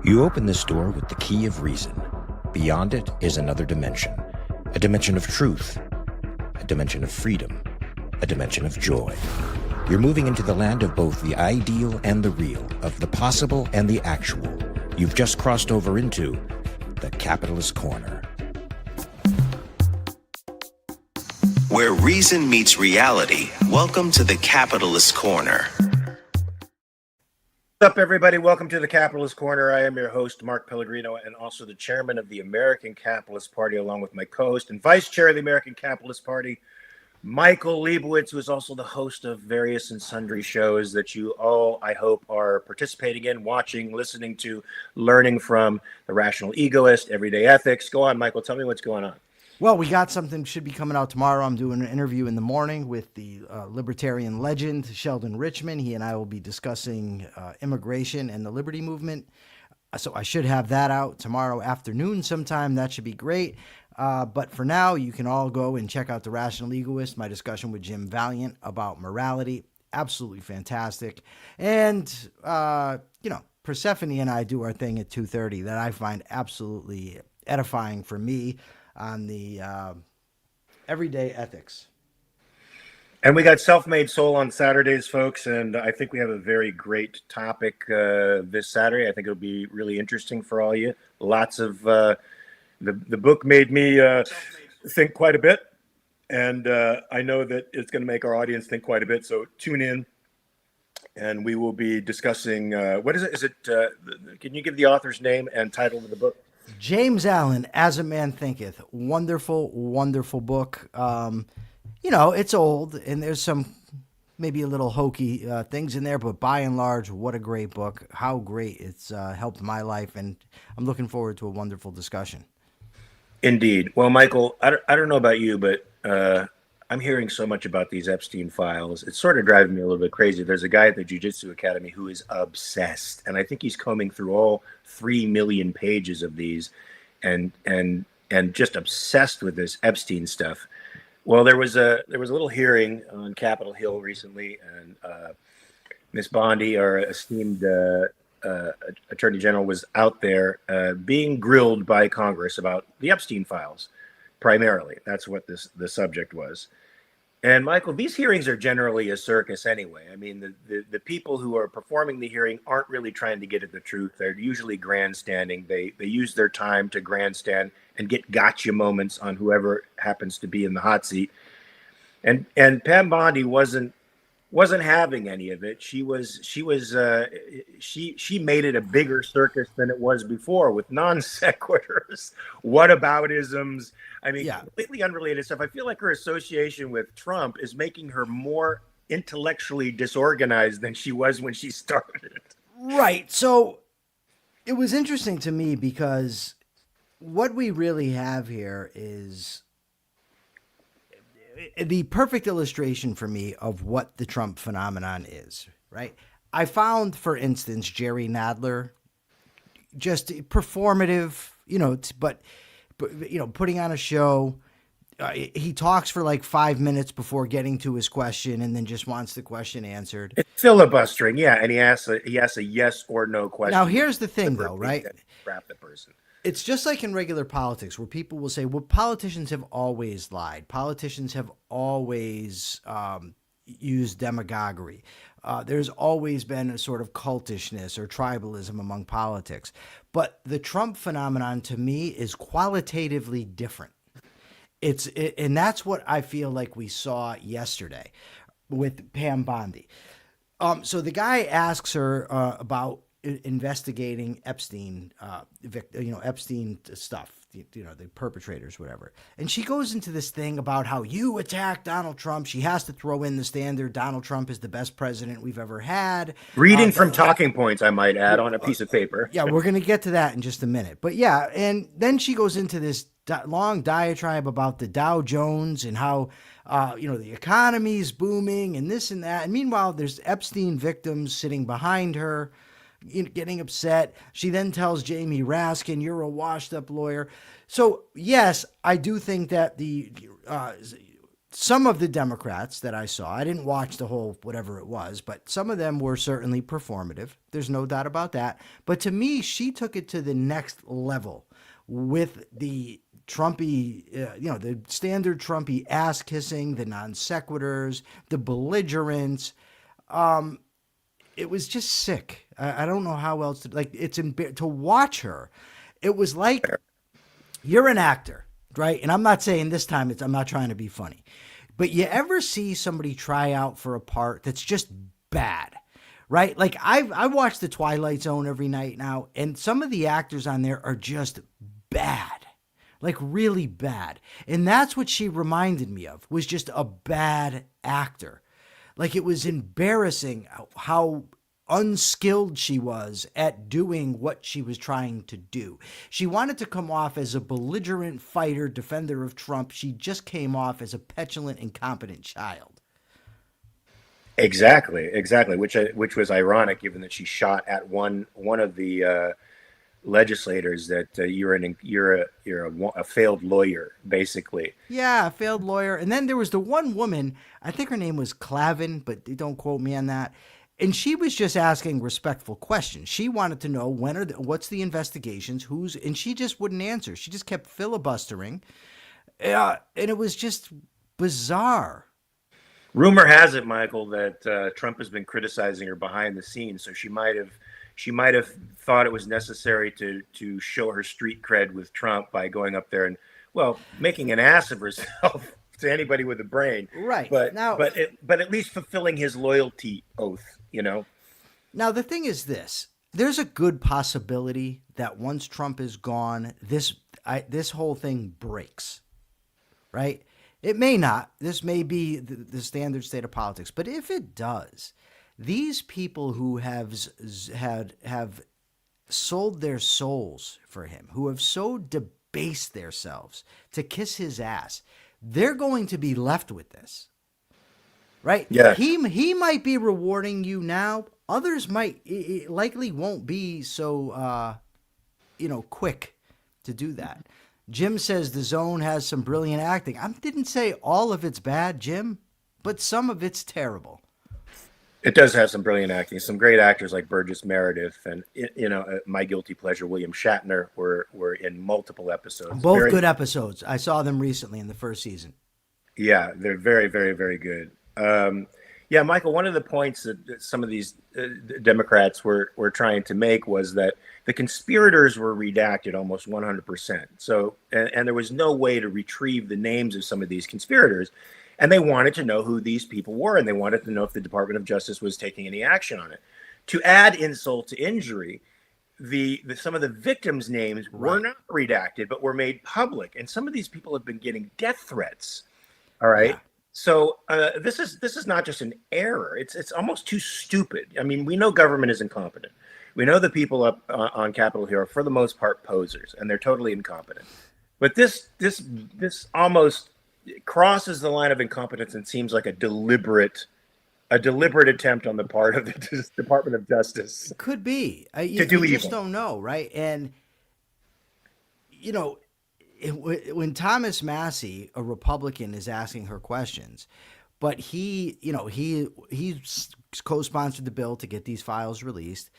You open this door with the key of reason. Beyond it is another dimension. A dimension of truth. A dimension of freedom. A dimension of joy. You're moving into the land of both the ideal and the real, of the possible and the actual. You've just crossed over into the Capitalist Corner. Where reason meets reality, welcome to the Capitalist Corner. What's up, everybody? Welcome to the Capitalist Corner. I am your host, Mark Pellegrino, and also the chairman of the American Capitalist Party, along with my co-host and vice chair of the American Capitalist Party, Michael Liebowitz, who is also the host of various and sundry shows that you all, I hope, are participating in, watching, listening to, learning from. The Rational Egoist, Everyday Ethics. Go on, Michael. Tell me what's going on. Well, we got something should be coming out tomorrow. I'm doing an interview in the morning with the libertarian legend, Sheldon Richman. He and I will be discussing immigration and the liberty movement. So I should have that out tomorrow afternoon sometime. That should be great. But for now, you can all go and check out The Rational Egoist, my discussion with Jim Valiant about morality. Absolutely fantastic. And, Persephone and I do our thing at 2:30 that I find absolutely edifying for me on the Everyday Ethics. And we got Self-Made Soul on Saturdays, folks, and I think we have a very great topic this Saturday. I think it'll be really interesting for all you. Lots of the book made me think quite a bit, and I know that it's going to make our audience think quite a bit, so tune in, and we will be discussing, what is it? Is it, can you give the author's name and title of the book? James Allen, As a Man Thinketh. Wonderful, wonderful book. It's old, and there's some maybe a little hokey things in there, but by and large, what a great book. How great it's helped my life, and I'm looking forward to a wonderful discussion. Indeed. Well, Michael, I don't know about you, but I'm hearing so much about these Epstein files. It's sort of driving me a little bit crazy. There's a guy at the Jiu-Jitsu Academy who is obsessed, and I think he's combing through all 3 million pages of these and just obsessed with this Epstein stuff. Well, there was a little hearing on Capitol Hill recently, and Miss Bondi, our esteemed Attorney General, was out there being grilled by Congress about the Epstein files. Primarily, that's what the subject was. And Michael, these hearings are generally a circus anyway. I mean, the people who are performing the hearing aren't really trying to get at the truth. They're usually grandstanding. They use their time to grandstand and get gotcha moments on whoever happens to be in the hot seat. And Pam Bondi wasn't having any of it. She made it a bigger circus than it was before, with non sequiturs, whataboutisms. I mean, completely unrelated stuff. I feel like her association with Trump is making her more intellectually disorganized than she was when she started. Right. So it was interesting to me because what we really have here is the perfect illustration for me of what the Trump phenomenon is, right? I found, for instance, Jerry Nadler just performative, but putting on a show. He talks for like 5 minutes before getting to his question, and then just wants the question answered. It's filibustering, yeah, and he asks a yes or no question. Now, here's the thing, though, right? Trap the person. It's just like in regular politics, where people will say, well, politicians have always lied. Politicians have always used demagoguery. There's always been a sort of cultishness or tribalism among politics. But the Trump phenomenon, to me, is qualitatively different. And that's what I feel like we saw yesterday with Pam Bondi. So the guy asks her about investigating Epstein, Epstein stuff, the perpetrators, whatever. And she goes into this thing about how you attacked Donald Trump. She has to throw in the standard, Donald Trump is the best president we've ever had. Reading from talking points, I might add, on a piece of paper. Yeah, we're going to get to that in just a minute. But yeah, and then she goes into this long diatribe about the Dow Jones and how, the economy's booming and this and that. And meanwhile, there's Epstein victims sitting behind her, getting upset. She then tells Jamie Raskin, you're a washed up lawyer. So yes, I do think that the some of the Democrats that I saw, I didn't watch the whole whatever it was, but some of them were certainly performative. There's no doubt about that. But to me, she took it to the next level with the Trumpy, the standard Trumpy ass kissing, the non sequiturs, the belligerence. It was just sick. I don't know how else to watch her. It was like you're an actor, right? And I'm not saying this time I'm not trying to be funny, but you ever see somebody try out for a part that's just bad, right? Like I watch The Twilight Zone every night now, and some of the actors on there are just bad, like really bad. And that's what she reminded me of, was just a bad actor. Like it was embarrassing how unskilled she was at doing what she was trying to do. She wanted to come off as a belligerent fighter, defender of Trump. She just came off as a petulant, incompetent child. Exactly. Which was ironic, given that she shot at one of the legislators that you're a failed lawyer, basically. Yeah, a failed lawyer. And then there was the one woman, I think her name was Clavin, but don't quote me on that. And she was just asking respectful questions. She wanted to know what's the investigations, and she just wouldn't answer. She just kept filibustering. And it was just bizarre. Rumor has it, Michael, that Trump has been criticizing her behind the scenes, so she might have thought it was necessary to show her street cred with Trump by going up there and, well, making an ass of herself to anybody with a brain. Right. But at least fulfilling his loyalty oath, Now, the thing is this. There's a good possibility that once Trump is gone, this whole thing breaks, right? It may not. This may be the standard state of politics. But if it does, these people who have sold their souls for him, who have so debased themselves to kiss his ass, they're going to be left with this, right? Yeah. He might be rewarding you now. Others likely won't be so, quick to do that. Jim says the Zone has some brilliant acting. I didn't say all of it's bad, Jim, but some of it's terrible. It does have some brilliant acting. Some great actors like Burgess Meredith and, my guilty pleasure, William Shatner, were in multiple episodes. Both good episodes. I saw them recently in the first season. Yeah, they're very, very, very good. Michael, one of the points that some of these Democrats were trying to make was that the conspirators were redacted almost 100%. So, and there was no way to retrieve the names of some of these conspirators. And they wanted to know who these people were, and they wanted to know if the Department of Justice was taking any action on it. To add insult to injury, some of the victims' names were not redacted, but were made public. And some of these people have been getting death threats. All right. Yeah. So this is not just an error. It's almost too stupid. I mean, we know government is incompetent. We know the people up on Capitol Hill are, for the most part, posers, and they're totally incompetent. But this almost crosses the line of incompetence and seems like a deliberate attempt on the part of the Department of Justice. It could be. You just don't know, right? And when Thomas Massie, a Republican, is asking her questions, but he co-sponsored the bill to get these files released,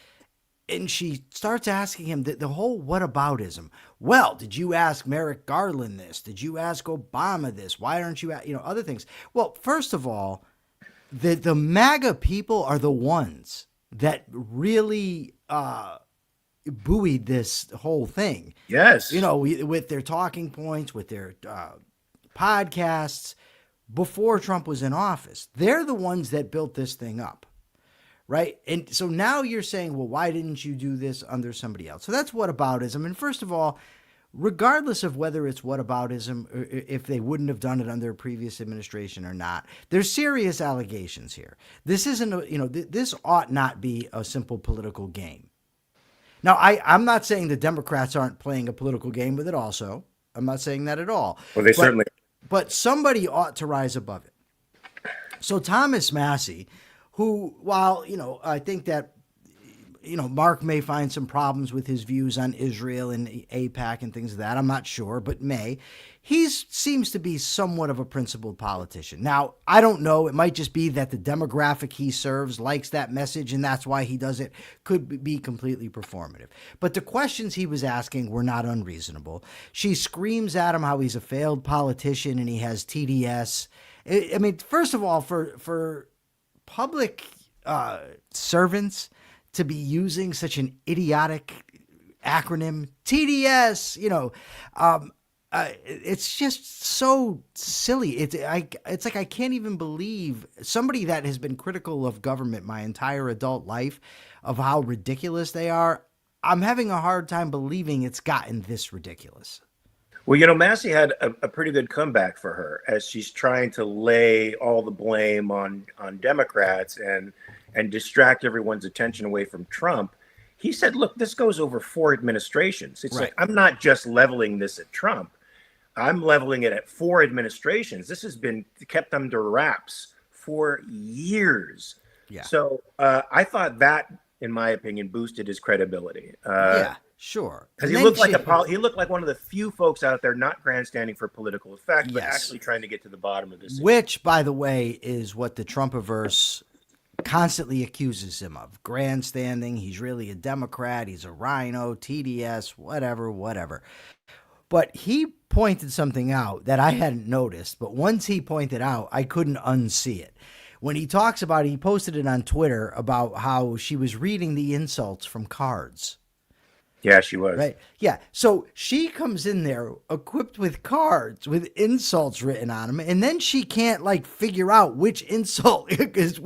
and she starts asking him the whole whataboutism. Well, did you ask Merrick Garland this? Did you ask Obama this? Why aren't you, other things? Well, first of all, the MAGA people are the ones that really buoyed this whole thing. Yes. With their talking points, with their podcasts, before Trump was in office. They're the ones that built this thing up. Right. And so now you're saying, well, why didn't you do this under somebody else? So that's whataboutism. And first of all, regardless of whether it's whataboutism, or if they wouldn't have done it under a previous administration or not, there's serious allegations here. This isn't, this ought not be a simple political game. Now, I'm not saying the Democrats aren't playing a political game with it also. I'm not saying that at all. Well, certainly. But somebody ought to rise above it. So Thomas Massie, who, while, I think that Mark may find some problems with his views on Israel and AIPAC and things of that. I'm not sure, but may. He seems to be somewhat of a principled politician. Now, I don't know. It might just be that the demographic he serves likes that message, and that's why he does it. Could be completely performative. But the questions he was asking were not unreasonable. She screams at him how he's a failed politician and he has TDS. I mean, first of all, for public servants to be using such an idiotic acronym, TDS, it's just so silly. It's like I can't even believe somebody that has been critical of government my entire adult life, of how ridiculous they are. I'm having a hard time believing it's gotten this ridiculous. Well, Massie had a pretty good comeback for her as she's trying to lay all the blame on Democrats and distract everyone's attention away from Trump. He said, look, this goes over 4 administrations. It's like, I'm not just leveling this at Trump. I'm leveling it at 4 administrations. This has been kept under wraps for years. Yeah. So I thought that, in my opinion, boosted his credibility. Yeah. Sure, because he looked like one of the few folks out there not grandstanding for political effect, but actually trying to get to the bottom of this. Which, by the way, is what the Trumpiverse constantly accuses him of: grandstanding. He's really a Democrat. He's a rhino, TDS, whatever. But he pointed something out that I hadn't noticed. But once he pointed out, I couldn't unsee it. When he talks about it, he posted it on Twitter about how she was reading the insults from cards. Yeah, she was. Right. Yeah. So she comes in there equipped with cards with insults written on them, and then she can't figure out which insult goes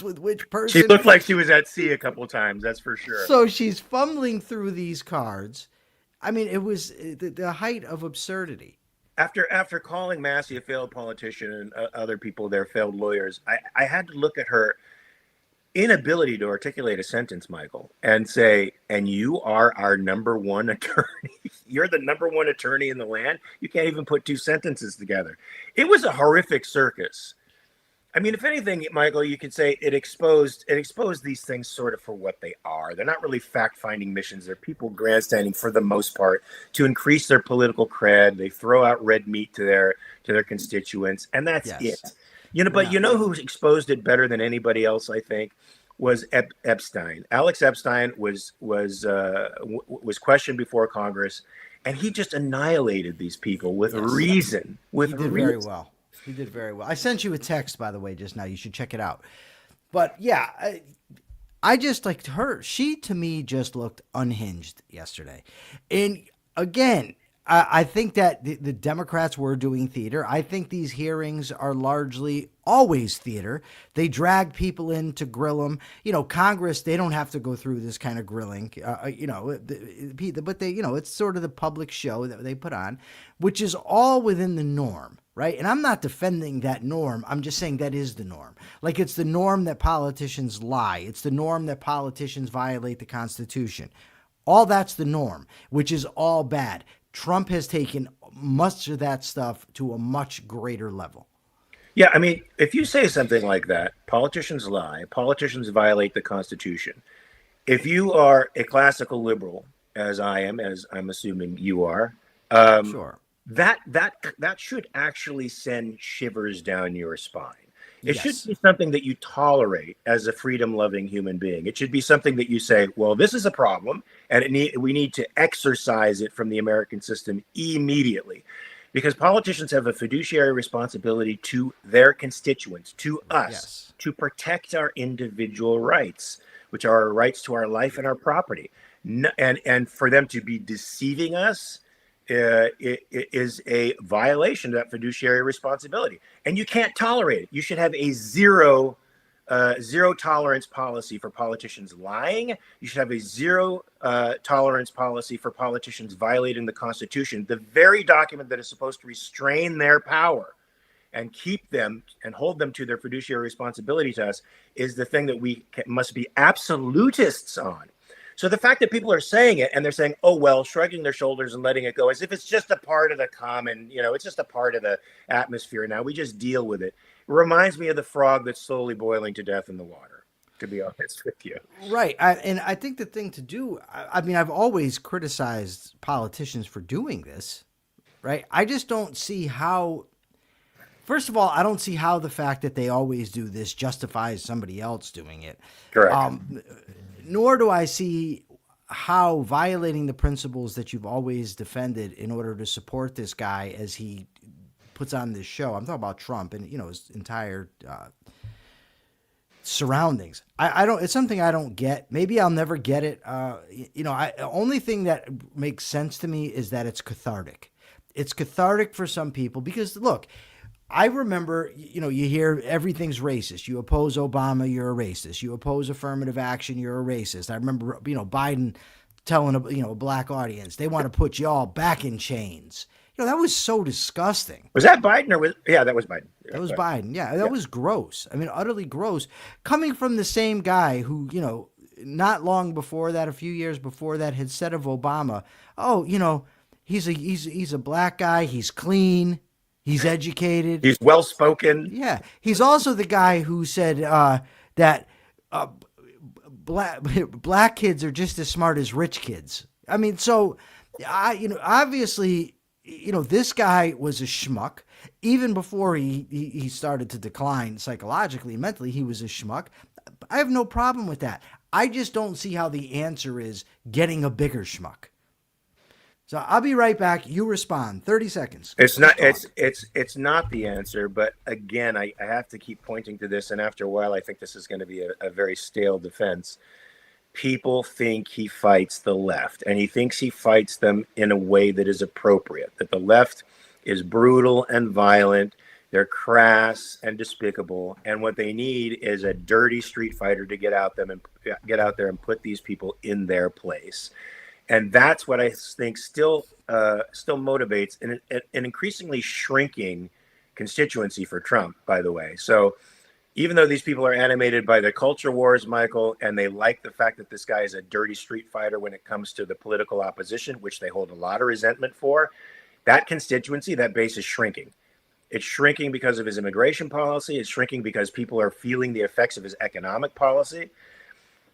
with which person. She looked like she was at sea a couple of times, that's for sure. So she's fumbling through these cards. I mean, it was the height of absurdity. After calling Massie a failed politician and other people there failed lawyers, I had to look at her inability to articulate a sentence, Michael, and say, and you are our number one attorney. You're the number one attorney in the land. You can't even put 2 sentences together. It was a horrific circus. I mean, if anything, Michael, you could say it exposed these things sort of for what they are. They're not really fact-finding missions. They're people grandstanding for the most part to increase their political cred. They throw out red meat to their constituents, and that's it. But who exposed it better than anybody else, I think, was Epstein. Alex Epstein was questioned before Congress, and he just annihilated these people with reason. He did very well. He did very well. I sent you a text, by the way, just now. You should check it out. But yeah, I just liked her. She, to me, just looked unhinged yesterday. And again, I think that the Democrats were doing theater. I think these hearings are largely always theater. They drag people in to grill them. Congress, they don't have to go through this kind of grilling, but they, it's sort of the public show that they put on, which is all within the norm, right? And I'm not defending that norm. I'm just saying that is the norm. Like, it's the norm that politicians lie. It's the norm that politicians violate the Constitution. All that's the norm, which is all bad. Trump has taken much of that stuff to a much greater level. Yeah, I mean, if you say something like that, politicians lie, politicians violate the Constitution. If you are a classical liberal, as I am, as I'm assuming you are, sure, that should actually send shivers down your spine. It should be something that you tolerate as a freedom-loving human being. It should be something that you say, well, this is a problem, and we need to exorcise it from the American system immediately. Because politicians have a fiduciary responsibility to their constituents, to us, to protect our individual rights, which are our rights to our life and our property. And for them to be deceiving us, it is a violation of that fiduciary responsibility, and you can't tolerate it. You should have a zero tolerance policy for politicians lying. You should have a zero tolerance policy for politicians violating the Constitution, the very document that is supposed to restrain their power and keep them and hold them to their fiduciary responsibility to us, is the thing that we must be absolutists on. So the fact that people are saying it and they're saying, oh, well, shrugging their shoulders and letting it go as if it's just a part of the common, it's just a part of the atmosphere now. We just deal with it. It reminds me of the frog that's slowly boiling to death in the water. to be honest with you. Right. And I think the thing to do, I mean, I've always criticized politicians for doing this, right? I just don't see how, first of all, I don't see how the fact that they always do this justifies somebody else doing it. Correct. Nor do I see how violating the principles that you've always defended in order to support this guy as he puts on this show. I'm talking about Trump and, his entire surroundings. I don't. It's something I don't get. Maybe I'll never get it. Only thing that makes sense to me is that it's cathartic. It's cathartic for some people because look, I remember, you hear everything's racist. You oppose Obama, you're a racist. You oppose affirmative action, you're a racist. I remember, Biden telling a black audience they want to put you all back in chains. That was so disgusting. Was that Biden that was Biden. That was Biden. Yeah, that was gross. I mean, utterly gross. Coming from the same guy who, not long before that, a few years before that, had said of Obama, he's a black guy, he's clean, he's educated, he's well spoken. Yeah, he's also the guy who said that black kids are just as smart as rich kids. I mean, so obviously. This guy was a schmuck. Even before he started to decline psychologically, mentally, he was a schmuck. I have no problem with that. I just don't see how the answer is getting a bigger schmuck. So I'll be right back. You respond. 30 seconds. It's not the answer, but again, I have to keep pointing to this, and after a while, I think this is going to be a very stale defense. People think he fights the left, and he thinks he fights them in a way that is appropriate, that the left is brutal and violent, they're crass and despicable, and what they need is a dirty street fighter to get out there and put these people in their place. And that's what I think still motivates an increasingly shrinking constituency for Trump, by the way. So even though these people are animated by the culture wars, Michael, and they like the fact that this guy is a dirty street fighter when it comes to the political opposition, which they hold a lot of resentment for, that constituency, that base is shrinking. It's shrinking because of his immigration policy. It's shrinking because people are feeling the effects of his economic policy.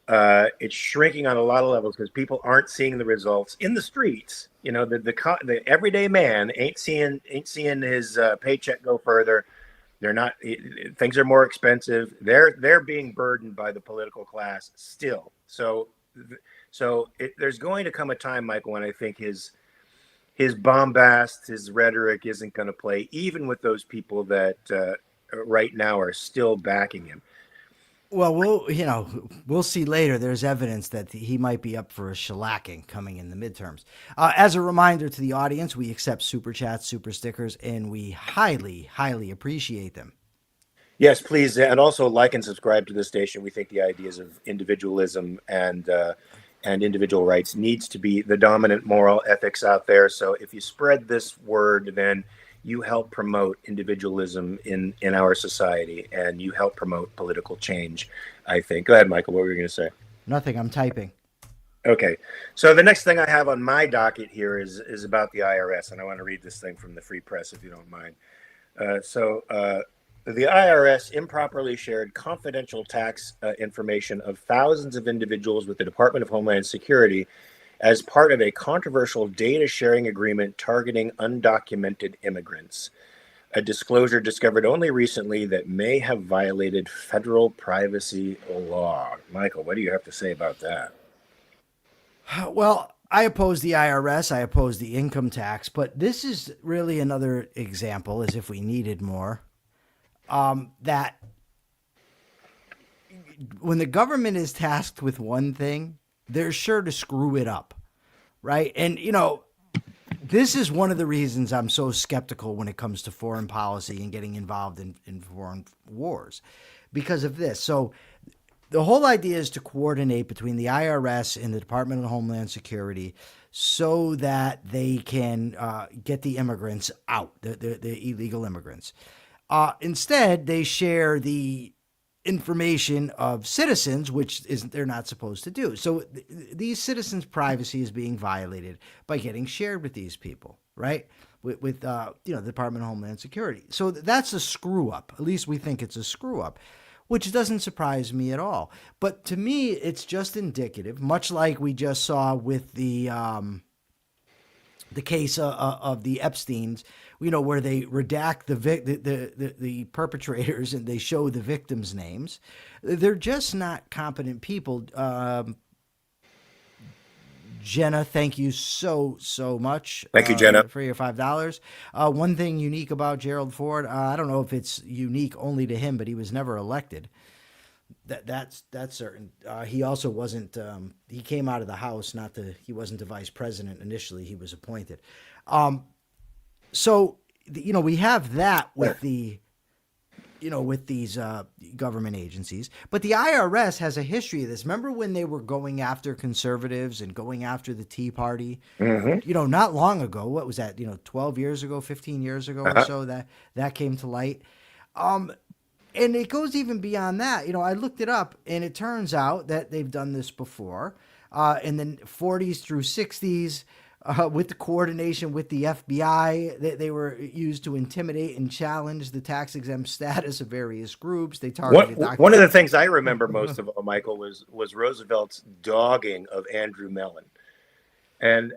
It's shrinking on a lot of levels because people aren't seeing the results in the streets. The everyday man ain't seeing his paycheck go further. They're not. Things are more expensive. They're being burdened by the political class still. So there's going to come a time, Michael, when I think his bombast, his rhetoric isn't going to play, even with those people that right now are still backing him. Well, we'll see later. There's evidence that he might be up for a shellacking coming in the midterms. As a reminder to the audience, we accept super chats, super stickers, and we highly, highly appreciate them. Yes, please. And also like and subscribe to the station. We think the ideas of individualism and individual rights needs to be the dominant moral ethics out there. So if you spread this word, then you help promote individualism in our society, and you help promote political change, I think. Go ahead, Michael. What were you going to say? Nothing. I'm typing. Okay. So the next thing I have on my docket here is about the IRS, and I want to read this thing from the Free Press, if you don't mind. The IRS improperly shared confidential tax information of thousands of individuals with the Department of Homeland Security as part of a controversial data sharing agreement targeting undocumented immigrants. A disclosure discovered only recently that may have violated federal privacy law. Michael, what do you have to say about that? Well, I oppose the IRS. I oppose the income tax, but this is really another example, as if we needed more, that when the government is tasked with one thing, they're sure to screw it up, right? And, this is one of the reasons I'm so skeptical when it comes to foreign policy and getting involved in foreign wars because of this. So the whole idea is to coordinate between the IRS and the Department of Homeland Security so that they can get the immigrants out, the illegal immigrants. Instead, they share the information of citizens, which they're not supposed to do. So these citizens' privacy is being violated by getting shared with these people, right? With the Department of Homeland Security. So that's a screw up. At least we think it's a screw up. which doesn't surprise me at all. But to me, it's just indicative, much like we just saw with the case of the Epsteins, where they redact the perpetrators and they show the victims' names. They're just not competent people. Jenna, thank you so much. Thank you, Jenna, for your $5. One thing unique about Gerald Ford, I don't know if it's unique only to him, but he was never elected. That's certain. He also wasn't. He came out of the House, he wasn't the vice president initially. He was appointed. So we have that with with these government agencies. But the IRS has a history of this. Remember when they were going after conservatives and going after the Tea Party? Mm-hmm. Not long ago. What was that? 12 years ago, 15 years ago or so that came to light. And it goes even beyond that. I looked it up, and it turns out that they've done this before in the 40s through 60s. With the coordination with the FBI, they were used to intimidate and challenge the tax-exempt status of various groups. They targeted one of the things I remember most of all, Michael, was Roosevelt's dogging of Andrew Mellon. And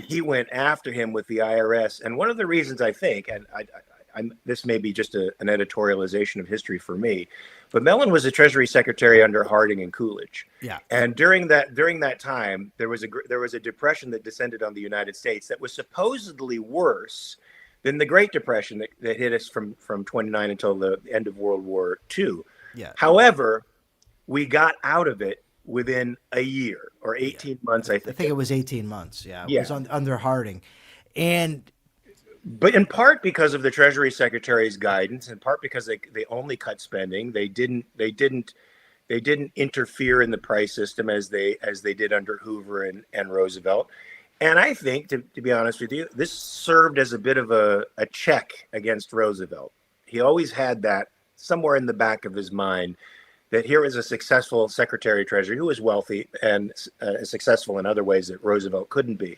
he went after him with the IRS. And one of the reasons I think, and this may be just an editorialization of history for me, but Mellon was the Treasury Secretary under Harding and Coolidge. Yeah. And during that time, there was a depression that descended on the United States that was supposedly worse than the Great Depression that hit us from 29 until the end of World War II. Yeah. However, we got out of it within a year or 18 months, I think. I think it was 18 months. Yeah. It was under Harding. But in part because of the Treasury Secretary's guidance, in part because they only cut spending, they didn't interfere in the price system as they did under Hoover and Roosevelt. And I think, to be honest with you, this served as a bit of a check against Roosevelt. He always had that somewhere in the back of his mind that here is a successful Secretary of Treasury who was wealthy and successful in other ways that Roosevelt couldn't be.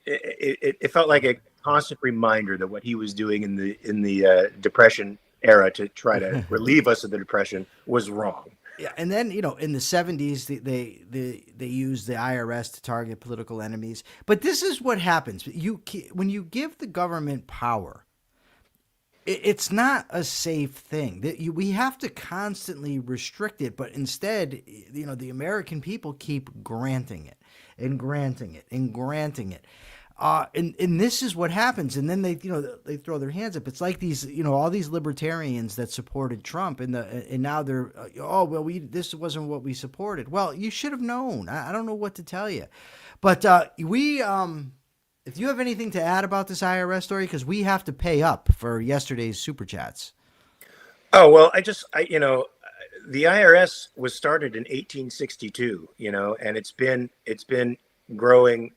It felt like a constant reminder that what he was doing in the Depression era to try to relieve us of the Depression was wrong. Yeah, and then in the 70s they used the IRS to target political enemies. But this is what happens: when you give the government power, it's not a safe thing. We have to constantly restrict it, but instead, the American people keep granting it and granting it and granting it. And this is what happens. And then they throw their hands up. It's like these, all these libertarians that supported Trump and now they're, this wasn't what we supported. Well, you should have known. I don't know what to tell you, but if you have anything to add about this IRS story, because we have to pay up for yesterday's super chats. Oh, well, the IRS was started in 1862, and it's been growing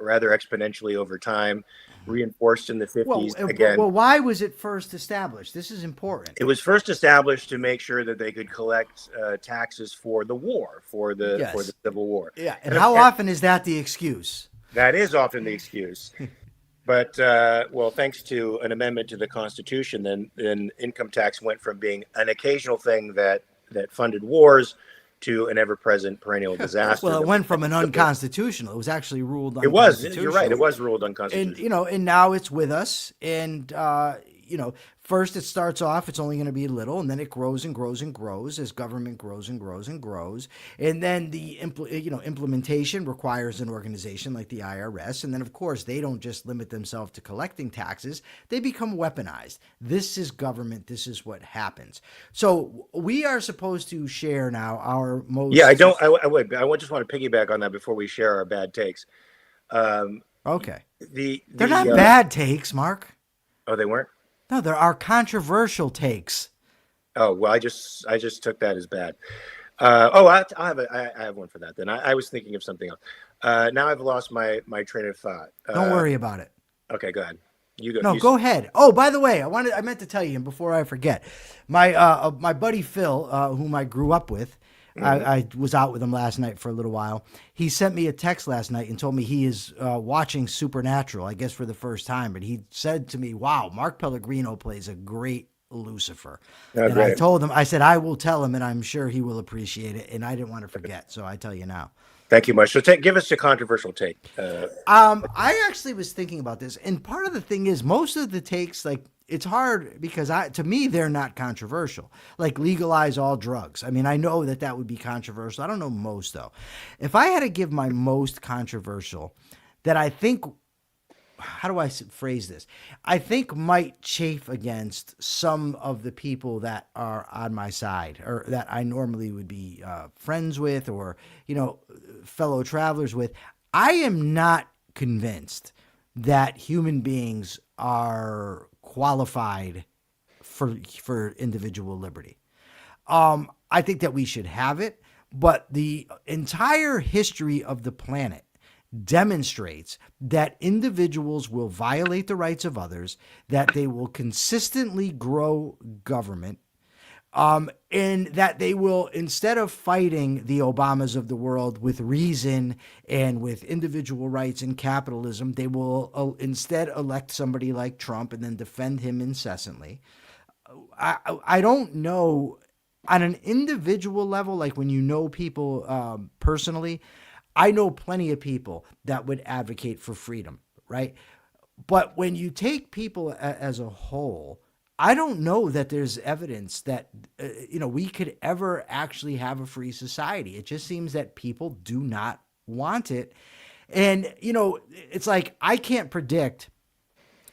rather exponentially over time, reinforced in the 50s again. Well, why was it first established? This is important. It was first established to make sure that they could collect taxes for the war, for the Civil War. Yeah, and how often is that the excuse? That is often the excuse. But, thanks to an amendment to the Constitution, then income tax went from being an occasional thing that funded wars to an ever-present perennial disaster. Well, it went from an unconstitutional. It was actually ruled unconstitutional. It was. You're right. It was ruled unconstitutional. And now it's with us. And first it starts off, it's only going to be little, and then it grows and grows and grows as government grows and grows and grows. And then the implementation requires an organization like the IRS. And then, of course, they don't just limit themselves to collecting taxes. They become weaponized. This is government. This is what happens. So we are supposed to share now our most... Yeah, I just want to piggyback on that before we share our bad takes. Okay. They're not bad takes, Mark. Oh, they weren't? No, there are controversial takes. Oh, well, I just took that as bad. I have one for that. Then I was thinking of something else. Now I've lost my train of thought. Don't worry about it. Okay, go ahead. You go. No, go ahead. Oh, by the way, I meant to tell you, and before I forget, my buddy Phil, whom I grew up with, I was out with him last night for a little while. He sent me a text last night and told me he is watching Supernatural, I guess for the first time. But he said to me, wow, Mark Pellegrino plays a great Lucifer. And great. I told him, I said, I will tell him, and I'm sure he will appreciate it. And I didn't want to forget, so I tell you now. Thank you much. So give us a controversial take. I actually was thinking about this, and part of the thing is most of the takes, like, it's hard because to me, they're not controversial. Like legalize all drugs. I mean, I know that would be controversial. I don't know most though. If I had to give my most controversial that I think, how do I phrase this? I think might chafe against some of the people that are on my side or that I normally would be friends with or, fellow travelers with. I am not convinced that human beings are qualified for individual liberty. I think that we should have it, but the entire history of the planet demonstrates that individuals will violate the rights of others, that they will consistently grow government, and that they will, instead of fighting the Obamas of the world with reason and with individual rights and capitalism, they will instead elect somebody like Trump and then defend him incessantly. I don't know on an individual level, like when people personally, I know plenty of people that would advocate for freedom, right? But when you take people as a whole, I don't know that there's evidence that, we could ever actually have a free society. It just seems that people do not want it. And, it's like, I can't predict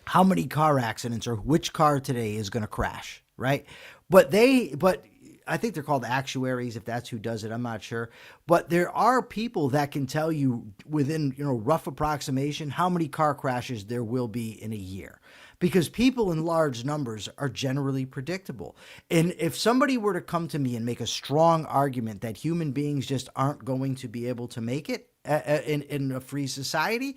how many car accidents or which car today is going to crash, right? But I think they're called actuaries, if that's who does it. I'm not sure. But there are people that can tell you within, rough approximation how many car crashes there will be in a year. Because people in large numbers are generally predictable. And if somebody were to come to me and make a strong argument that human beings just aren't going to be able to make it in a free society,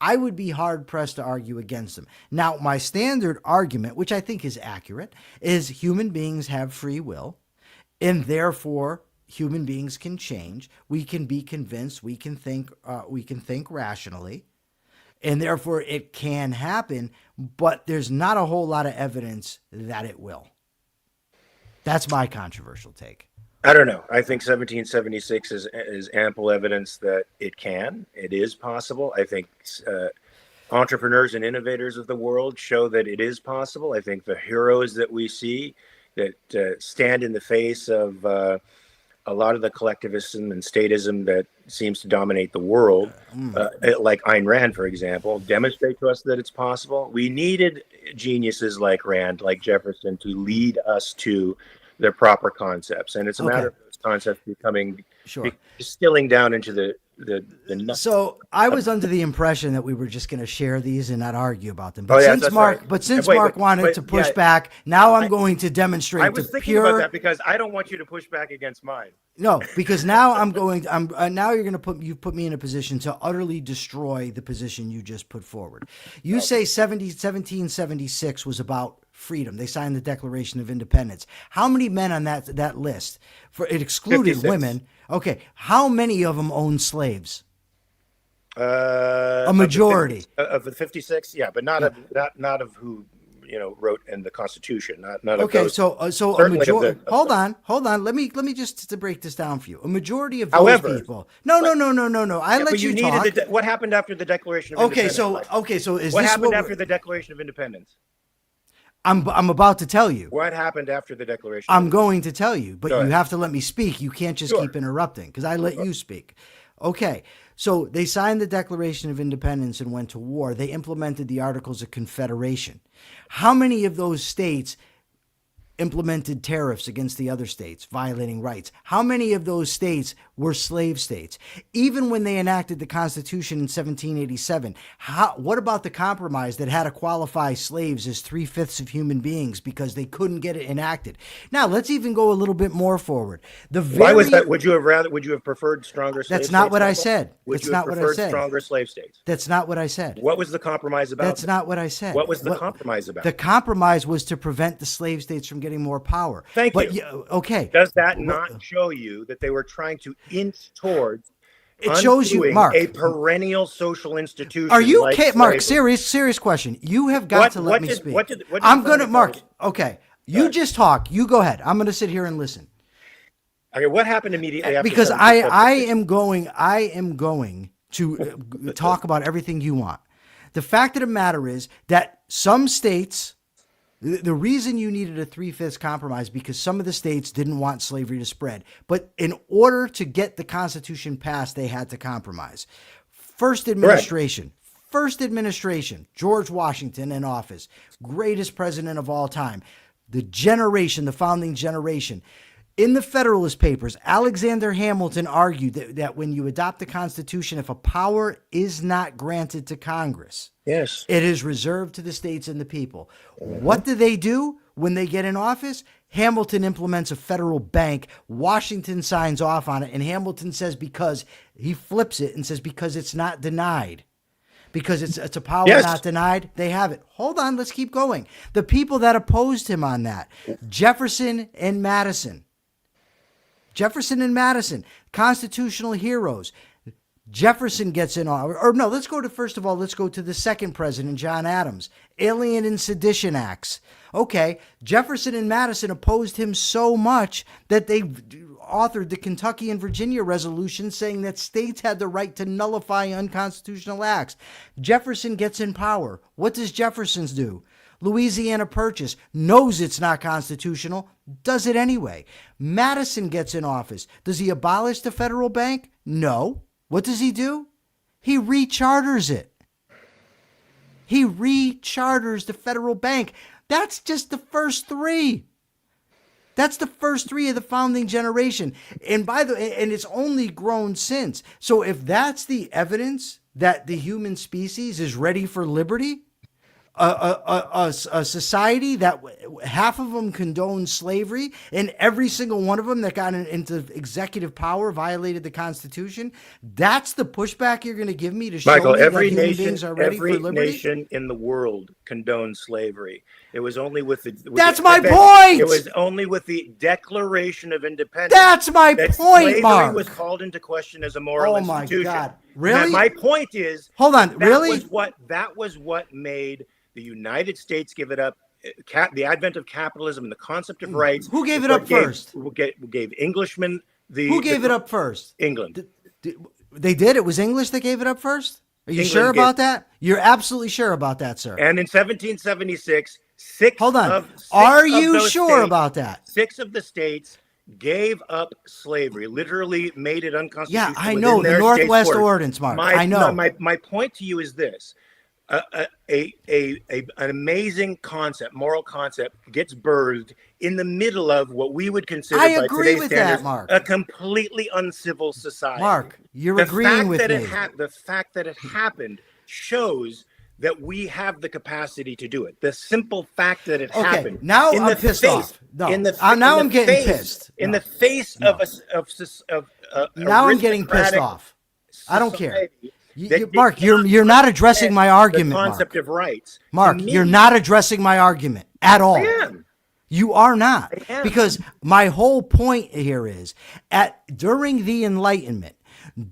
I would be hard-pressed to argue against them. Now, my standard argument, which I think is accurate, is human beings have free will, and therefore human beings can change. We can be convinced. We can think rationally. And therefore it can happen, but there's not a whole lot of evidence that it will. That's my controversial take. I don't know. I think 1776 is ample evidence that it can. It is possible. I think entrepreneurs and innovators of the world show that it is possible. I think the heroes that we see that stand in the face of a lot of the collectivism and statism that seems to dominate the world, like Ayn Rand, for example, demonstrate to us that it's possible. We needed geniuses like Rand, like Jefferson, to lead us to the proper concepts. And it's a matter of those concepts becoming, distilling down into the nuts. So I was under the impression that we were just going to share these and not argue about them. But since Mark wanted to push back, now I'm going to demonstrate. I was thinking about that because I don't want you to push back against mine. No, because now now you're going to put me in a position to utterly destroy the position you just put forward. You say 1776 was about freedom. They signed the Declaration of Independence. How many men on that list? For it excluded 56. women. Okay, how many of them owned slaves? A majority of the 56. Yeah, but not of who wrote in the Constitution. Not of those. So a majority. Hold on. Let me just to break this down for you. A majority of those people. No. I let you talk. What happened after the Declaration of Independence? So is what this happened after the Declaration of Independence? I'm about to tell you. What happened after the Declaration? I'm going to tell you, but you have to let me speak. You can't just keep interrupting because I let you speak. Okay. So they signed the Declaration of Independence and went to war. They implemented the Articles of Confederation. How many of those states implemented tariffs against the other states, violating rights? How many of those states were slave states? Even when they enacted the Constitution in 1787, what about the compromise that had to qualify slaves as 3/5 of human beings because they couldn't get it enacted? Now, let's even go a little bit more forward. Why was that? Would you have preferred stronger slave states? That's not what I said. That's not what I said. Stronger slave states? That's not what I said. What was the compromise about? That's not what I said. What was the compromise about? The compromise was to prevent the slave states from getting getting more power. Thank but you. Okay. Does that not show you that they were trying to inch towards it shows you, undoing Mark, a perennial social institution? Are you like kidding, Mark? slavery? Serious question. You have got to let me speak. I'm going to, Mark. Okay. You just talk. You go ahead. I'm going to sit here and listen. Okay, what happened immediately after? Because I am going to talk about everything you want. The fact of the matter is that some states, the reason you needed a 3/5 compromise because some of the states didn't want slavery to spread. But in order to get the Constitution passed, they had to compromise. First administration, George Washington in office, greatest president of all time. The founding generation. In the Federalist Papers, Alexander Hamilton argued that when you adopt the Constitution, if a power is not granted to Congress, yes, it is reserved to the states and the people. What do when they get in office? Hamilton implements a federal bank. Washington signs off on it. And Hamilton says because he flips it and says because it's not denied. Because it's a power not denied, they have it. Hold on, let's keep going. The people that opposed him on that, Jefferson and Madison, constitutional heroes. Jefferson gets in, let's go to the second president, John Adams, Alien and Sedition Acts. Okay, Jefferson and Madison opposed him so much that they authored the Kentucky and Virginia resolution saying that states had the right to nullify unconstitutional acts. Jefferson gets in power. What does Jefferson do? Louisiana Purchase knows it's not constitutional, does it anyway. Madison gets in office. Does he abolish the federal bank? No. What does he do? He recharters it. He recharters the federal bank. That's just the first three. That's the first three of the founding generation. And it's only grown since. So if that's the evidence that the human species is ready for liberty, a society that half of them condoned slavery and every single one of them that got into executive power violated the Constitution. That's the pushback you're going to give me to show Michael, me that human beings are ready for liberty? Every nation in the world condoned slavery. It was only with the... That's my point! It was only with the Declaration of Independence. That's my point, slavery Mark! Was called into question as a moral institution. Oh my God. Really? And my point is... Hold on, really? That was what made the United States give it up. The advent of capitalism and the concept of rights. Who gave it up first? Gave Englishmen the... Who gave it up first? England. They did? It was English that gave it up first? Are you sure about that? You're absolutely sure about that, sir. And in 1776, Are you sure about that? 6 of the states gave up slavery, literally made it unconstitutional. Yeah, I know. The Northwest Ordinance, Mark. I know. My point to you is this. An amazing concept, moral concept, gets birthed in the middle of what we would consider, I by agree today's with standards, that, Mark. a completely uncivil society. Mark, you're agreeing with me. The fact that it happened shows that we have the capacity to do it. The simple fact that it happened. Now I'm pissed off. No, now I'm getting pissed. In the face of now I'm getting pissed off. I don't care. Mark, you're not addressing my argument, the concept of rights. Mark, you're not addressing my argument at all. I am. You are not. Because my whole point here is during the Enlightenment,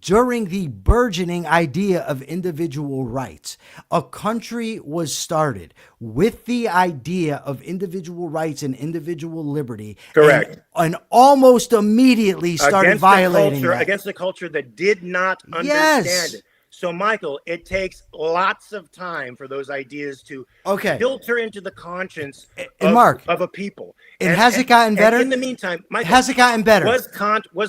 during the burgeoning idea of individual rights, a country was started with the idea of individual rights and individual liberty. Correct. And almost immediately started violating that. Against the culture that did not understand it. So, Michael, it takes lots of time for those ideas to filter into the conscience of a people. And has it gotten better? In the meantime, Michael, has it gotten better? Was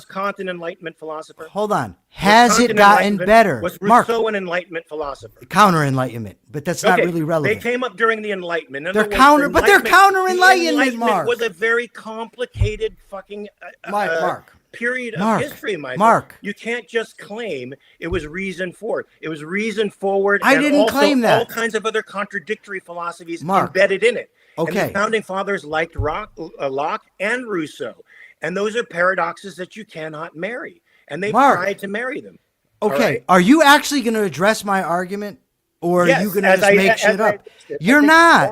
Kant an Enlightenment philosopher? Hold on. Has it gotten better? Was Rousseau an Enlightenment philosopher? Counter-Enlightenment, but that's not really relevant. They came up during the Enlightenment. They're counter-Enlightenment, Mark. Was a very complicated fucking Mark. Period of history, Michael. Mark. You can't just claim it was reason forward. It was reason forward. I didn't claim that. All kinds of other contradictory philosophies embedded in it. Okay. And the founding fathers liked Locke and Rousseau. And those are paradoxes that you cannot marry. And they tried to marry them. Okay. Right? Are you actually going to address my argument? Or are Yes, you going to just make shit up? I You're think not.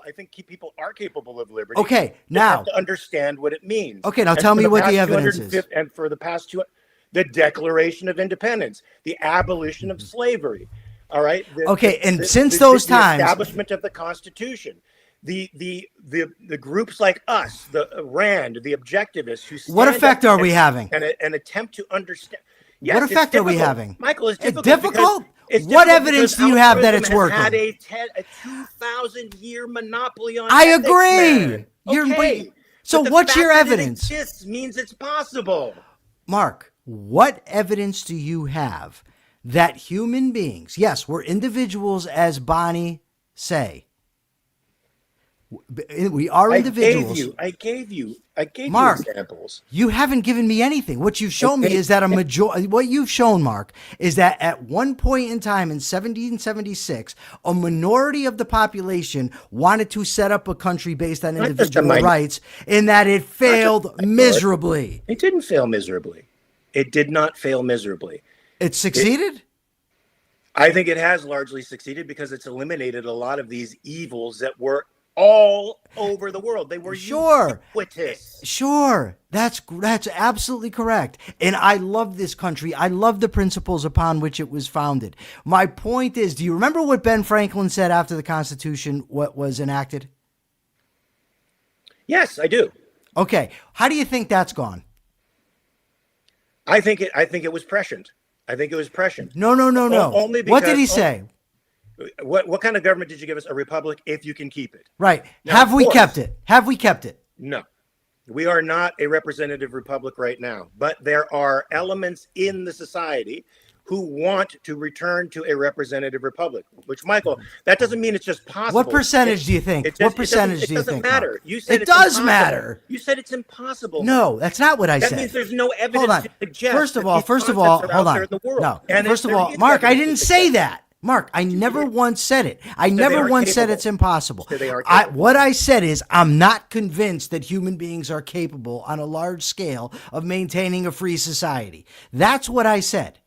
I think people are capable of liberty. Okay, They now. have to understand what it means. Okay, now And tell for me what the past evidence is. 250 And for the past two, the Declaration of Independence, the abolition of slavery. All right. Okay, and since those times, the establishment of the Constitution, the groups like us, the RAND, the objectivists, who stand what effect up are we having? and attempt to understand. Yes, What it's effect are we difficult. having? Michael? It's It's difficult. difficult? It's What difficult evidence because do you have that it's altruism has working? had a 2,000-year monopoly on I ethics, agree. man. You're- Okay. so But the what's fact your that it evidence? exists means it's possible. Mark, what evidence do you have that human beings, yes, we're individuals, as Bonnie say. We are individuals. I gave you Mark, examples. You haven't given me anything. What you've shown me is that what you've shown, Mark, is that at one point in time in 1776, a minority of the population wanted to set up a country based on individual rights, and that it failed miserably. It didn't fail miserably. It did not fail miserably. It succeeded? I think it has largely succeeded because it's eliminated a lot of these evils that were all over the world. They were ubiquitous. Sure. That's absolutely correct. And I love this country. I love the principles upon which it was founded. My point is, do you remember what Ben Franklin said after the Constitution was enacted? Yes, I do. Okay. How do you think that's gone? I think it was prescient. I think it was prescient. No. Only because, what did he say? What kind of government did you give us? A republic, if you can keep it. Right. Now, Have we kept it? Have we kept it? No. We are not a representative republic right now, but there are elements in the society who want to return to a representative republic, which, Michael, that doesn't mean it's just possible. What percentage do you think? What percentage do you think? It doesn't matter. You said it does matter. You said it's impossible. No, that's not what I said. That means there's no evidence to suggest First of all, hold on. No. First of all, Mark, I didn't say that. Mark, I never once said it. I never once said it's impossible. What I said is I'm not convinced that human beings are capable on a large scale of maintaining a free society. That's what I said.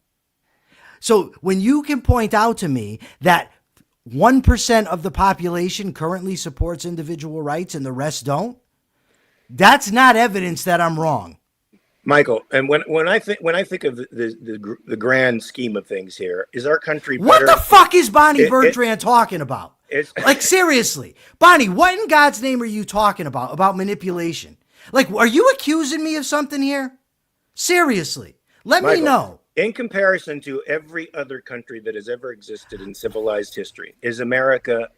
So when you can point out to me that 1% of the population currently supports individual rights and the rest don't, that's not evidence that I'm wrong. Michael, and when I think of the grand scheme of things here, is our country better? What the fuck is Bonnie Bertrand talking about? Like, seriously, Bonnie, what in God's name are you talking about? About manipulation? Like, are you accusing me of something here? Seriously, let me know. In comparison to every other country that has ever existed in civilized history, is America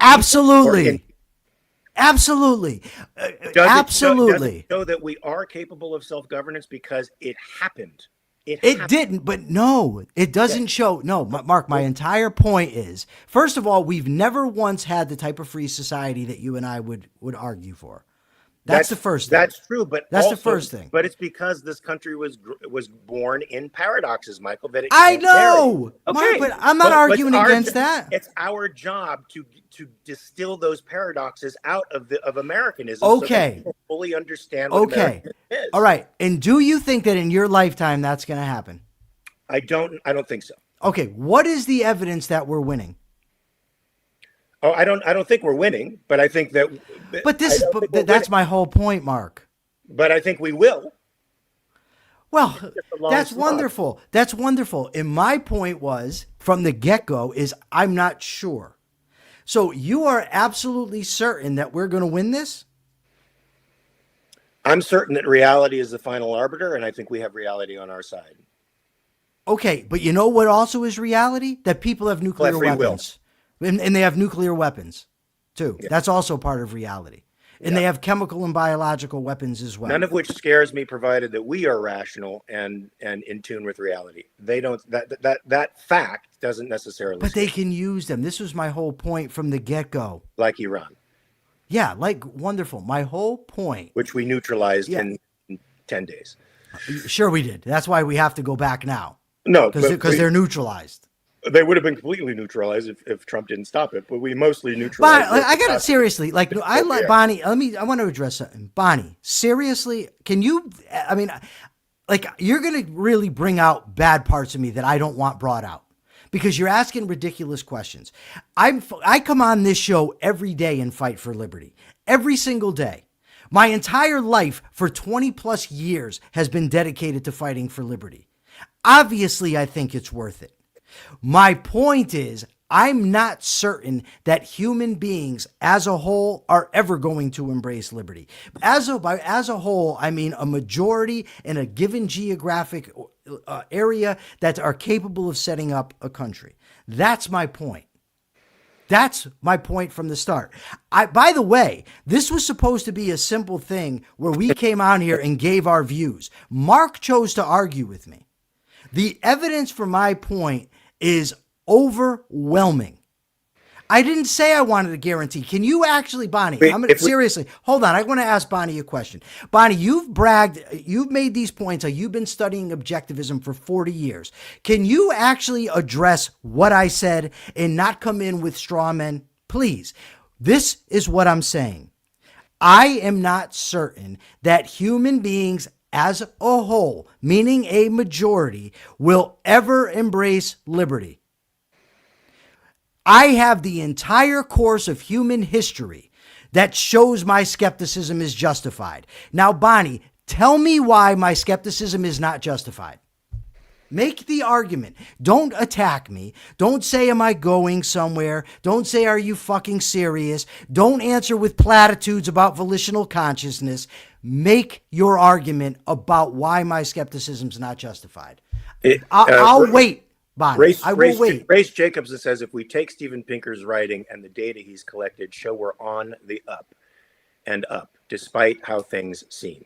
absolutely? Absolutely. Does it show that we are capable of self-governance because it happened? It didn't, but no, it doesn't show. No, Mark, my entire point is, first of all, we've never once had the type of free society that you and I would argue for. That's the first thing. That's true, but that's the first thing. But it's because this country was born in paradoxes, Michael. That I know, Mark, but I'm not arguing against that. It's our job to distill those paradoxes out of Americanism. Okay, so that people fully understand what Americanism is. All right. And do you think that in your lifetime that's going to happen? I don't think so. Okay. What is the evidence that we're winning? Oh, I don't think we're winning, but I think that. But that's my whole point, Mark. But I think we will. Well, that's wonderful. That's wonderful. And my point was, from the get-go, is I'm not sure. So you are absolutely certain that we're going to win this? I'm certain that reality is the final arbiter, and I think we have reality on our side. Okay, but you know what also is reality? That people have nuclear weapons. And they have nuclear weapons, too. Yeah. That's also part of reality. And they have chemical and biological weapons as well. None of which scares me, provided that we are rational and in tune with reality. They don't. That fact doesn't necessarily. But they can use them. This was my whole point from the get-go. Like Iran. Yeah, wonderful. My whole point. Which we neutralized in 10 days. Sure we did. That's why we have to go back now. No, because they're neutralized. They would have been completely neutralized if Trump didn't stop it, but we mostly neutralized. But I got it seriously. Like I like Bonnie. I want to address something. Bonnie, seriously, can you? I mean, like you're gonna really bring out bad parts of me that I don't want brought out, because you're asking ridiculous questions. I come on this show every day and fight for liberty. Every single day. My entire life for 20 plus years has been dedicated to fighting for liberty. Obviously, I think it's worth it. My point is, I'm not certain that human beings as a whole are ever going to embrace liberty. As a whole, I mean a majority in a given geographic area that are capable of setting up a country. That's my point. That's my point from the start. By the way, this was supposed to be a simple thing where we came on here and gave our views. Mark chose to argue with me. The evidence for my point is overwhelming. I didn't say I wanted a guarantee. Can you actually, Bonnie, seriously, hold on. I want to ask Bonnie a question. Bonnie, you've made these points. You've been studying objectivism for 40 years. Can you actually address what I said and not come in with straw men? Please. This is what I'm saying. I am not certain that human beings as a whole, meaning a majority, will ever embrace liberty. I have the entire course of human history that shows my skepticism is justified. Now, Bonnie, tell me why my skepticism is not justified. Make the argument. Don't attack me. Don't say, am I going somewhere? Don't say, are you fucking serious? Don't answer with platitudes about volitional consciousness. Make your argument about why my skepticism is not justified. I'll wait, Bonnie. I will wait. Race Jacobson says, if we take Steven Pinker's writing and the data he's collected show we're on the up and up, despite how things seem.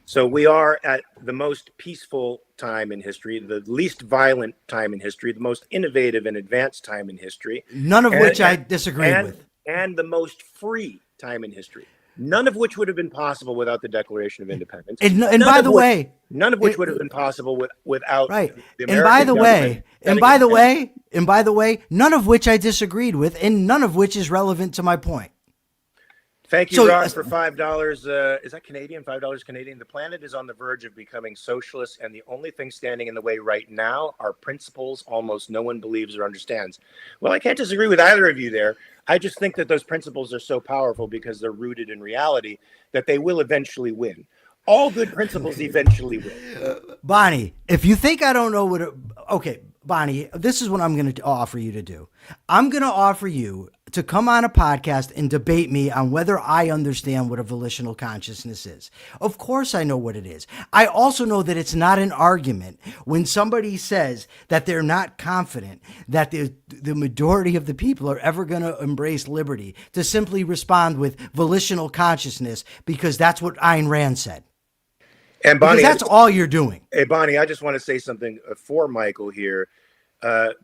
So we are at the most peaceful time in history, the least violent time in history, the most innovative and advanced time in history. None of which I disagree with. And the most free time in history. None of which would have been possible without the Declaration of Independence. And by the way, none of which would have been possible without right. The American And by the way, none of which I disagreed with, and none of which is relevant to my point. Thank you, Ross, for $5. Is that Canadian? $5 Canadian. The planet is on the verge of becoming socialist, and the only thing standing in the way right now are principles almost no one believes or understands. Well, I can't disagree with either of you there. I just think that those principles are so powerful because they're rooted in reality that they will eventually win. All good principles eventually win. Bonnie, if you think I don't know okay, Bonnie, this is what I'm going to offer you to do. I'm going to offer you to come on a podcast and debate me on whether I understand what a volitional consciousness is. Of course I know what it is. I also know that it's not an argument when somebody says that they're not confident that the majority of the people are ever going to embrace liberty to simply respond with volitional consciousness because that's what Ayn Rand said. And Bonnie, because that's all you're doing. Hey, Bonnie, I just want to say something for Michael here.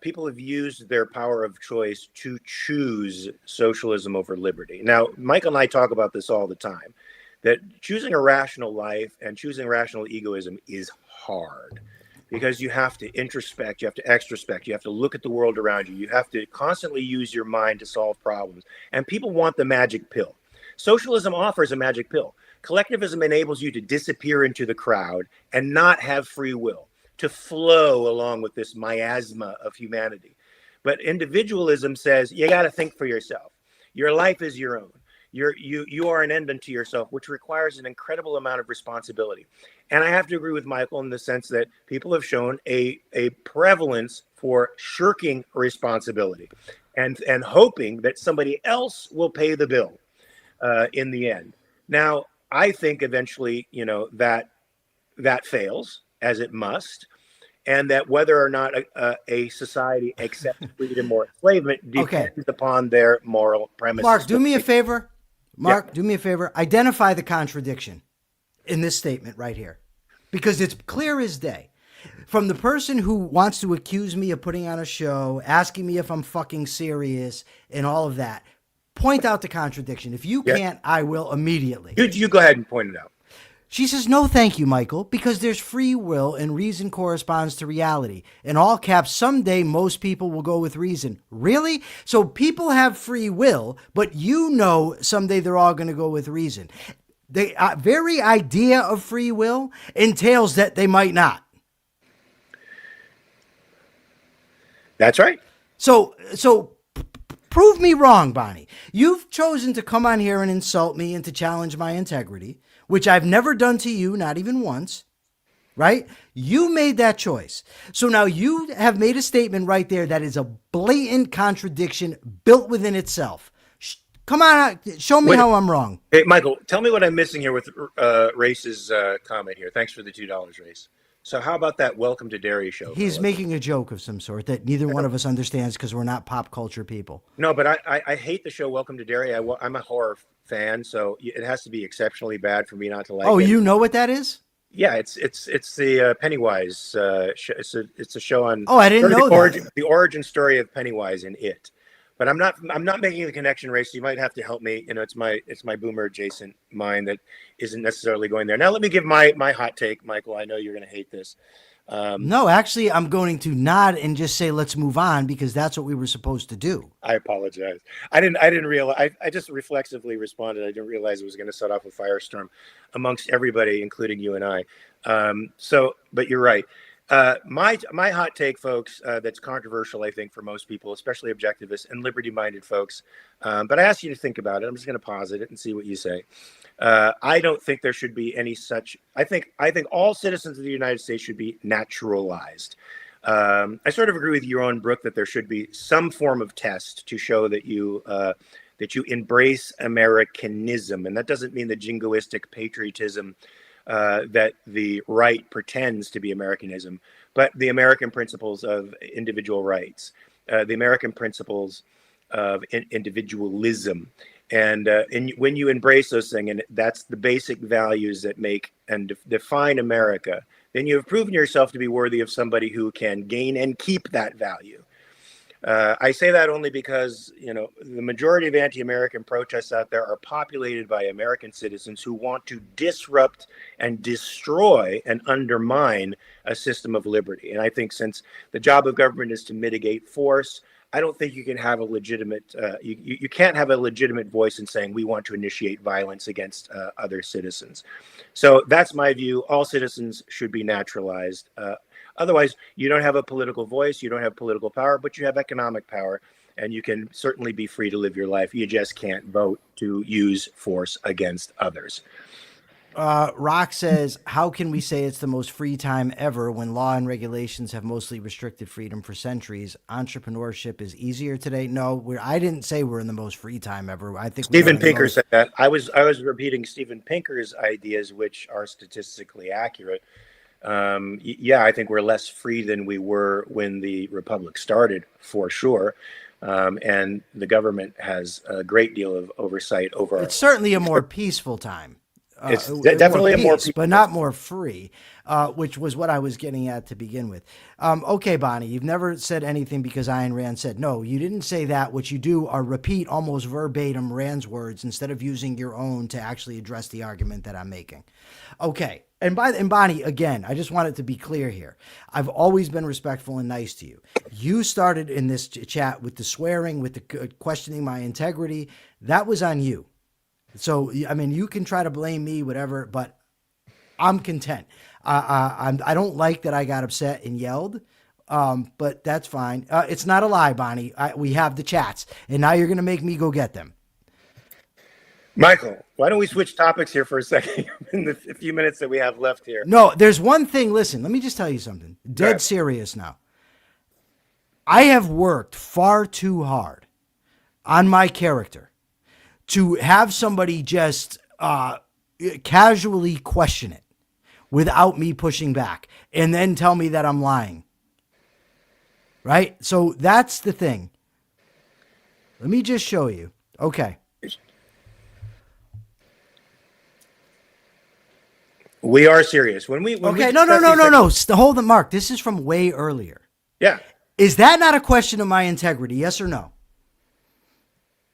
People have used their power of choice to choose socialism over liberty. Now, Michael and I talk about this all the time, that choosing a rational life and choosing rational egoism is hard because you have to introspect, you have to extrospect, you have to look at the world around you, you have to constantly use your mind to solve problems. And people want the magic pill. Socialism offers a magic pill. Collectivism enables you to disappear into the crowd and not have free will, to flow along with this miasma of humanity. But individualism says you got to think for yourself. Your life is your own. You are an end unto yourself, which requires an incredible amount of responsibility. And I have to agree with Michael in the sense that people have shown a prevalence for shirking responsibility and hoping that somebody else will pay the bill in the end. Now, I think eventually, that fails, as it must, and that whether or not a society accepts freedom or enslavement depends upon their moral premises. Mark, do me a favor. Do me a favor. Identify the contradiction in this statement right here, because it's clear as day. From the person who wants to accuse me of putting on a show, asking me if I'm fucking serious, and all of that. Point out the contradiction. If you can't, I will immediately. You go ahead and point it out. She says, no, thank you, Michael, because there's free will and reason corresponds to reality. In all caps, someday most people will go with reason. Really? So people have free will, but someday they're all going to go with reason. The very idea of free will entails that they might not. That's right. So prove me wrong, Bonnie. You've chosen to come on here and insult me and to challenge my integrity, which I've never done to you, not even once. Right? You made that choice. So now you have made a statement right there that is a blatant contradiction built within itself. Come on, show me how I'm wrong. Hey, Michael, tell me what I'm missing here with Race's comment here. Thanks for the $2, Race. So how about that Welcome to Dairy show? He's making a joke of some sort that neither one of us understands because we're not pop culture people. No, but I hate the show Welcome to Dairy. I'm a horror fan, so it has to be exceptionally bad for me not to like it. Oh, you know what that is? Yeah, it's the Pennywise show. It's a show on. Oh, I didn't know that. The origin story of Pennywise in it. But I'm not making the connection, Race. You might have to help me. You know, it's my boomer adjacent mind that isn't necessarily going there. Now let me give my hot take, Michael. I know you're going to hate this. No, actually, I'm going to nod and just say let's move on because that's what we were supposed to do. I apologize. I didn't realize. I just reflexively responded. I didn't realize it was going to set off a firestorm amongst everybody, including you and I. But you're right. My hot take, folks, that's controversial, I think, for most people, especially objectivists and liberty-minded folks. But I ask you to think about it. I'm just going to posit it and see what you say. I don't think there should be any such. I think all citizens of the United States should be naturalized. I sort of agree with your own, Brooke, that there should be some form of test to show that you embrace Americanism, and that doesn't mean the jingoistic patriotism that the right pretends to be Americanism, but the American principles of individual rights, the American principles of individualism. And when you embrace those things, and that's the basic values that make and define America, then you have proven yourself to be worthy of somebody who can gain and keep that value. I say that only because, the majority of anti-American protests out there are populated by American citizens who want to disrupt and destroy and undermine a system of liberty. And I think since the job of government is to mitigate force, I don't think you can have a legitimate, you can't have a legitimate voice in saying we want to initiate violence against other citizens. So that's my view. All citizens should be naturalized. Otherwise, you don't have a political voice, you don't have political power, but you have economic power, and you can certainly be free to live your life. You just can't vote to use force against others. Rock says, how can we say it's the most free time ever when law and regulations have mostly restricted freedom for centuries? Entrepreneurship is easier today. No, I didn't say we're in the most free time ever. I think Steven Pinker said that. I was repeating Steven Pinker's ideas, which are statistically accurate. I think we're less free than we were when the Republic started, for sure. And the government has a great deal of oversight over. It's certainly a more peaceful time. It's definitely a more peaceful, but not more free, which was what I was getting at to begin with. Okay, Bonnie, you've never said anything because Ayn Rand said. No, you didn't say that. What you do are repeat almost verbatim Rand's words instead of using your own to actually address the argument that I'm making. Okay. And Bonnie, again, I just want it to be clear here. I've always been respectful and nice to you. You started in this chat with the swearing, with the questioning my integrity. That was on you. So, I mean, you can try to blame me, whatever, but I'm content. I don't like that I got upset and yelled, but that's fine. It's not a lie, Bonnie. We have the chats, and now you're going to make me go get them. Michael, why don't we switch topics here for a second in the few minutes that we have left here? No, there's one thing. Listen, let me just tell you something. Dead serious now. I have worked far too hard on my character to have somebody just casually question it without me pushing back and then tell me that I'm lying. Right? So that's the thing. Let me just show you. Okay. We are serious. When we No. Hold it, Mark. This is from way earlier. Yeah. Is that not a question of my integrity? Yes or no?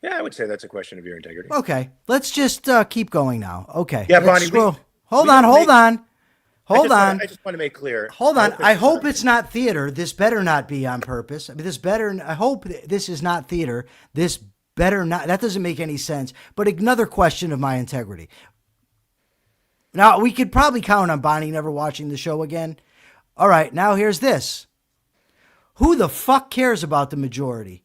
Yeah, I would say that's a question of your integrity. Okay. Let's just keep going now. Okay. Yeah, Bonnie. Hold on. I just want to make clear. Hold on. I hope it's not theater. This better not be on purpose. I mean, I hope this is not theater. This better not. That doesn't make any sense. But another question of my integrity. Now, we could probably count on Bonnie never watching the show again. All right, now here's this. Who the fuck cares about the majority?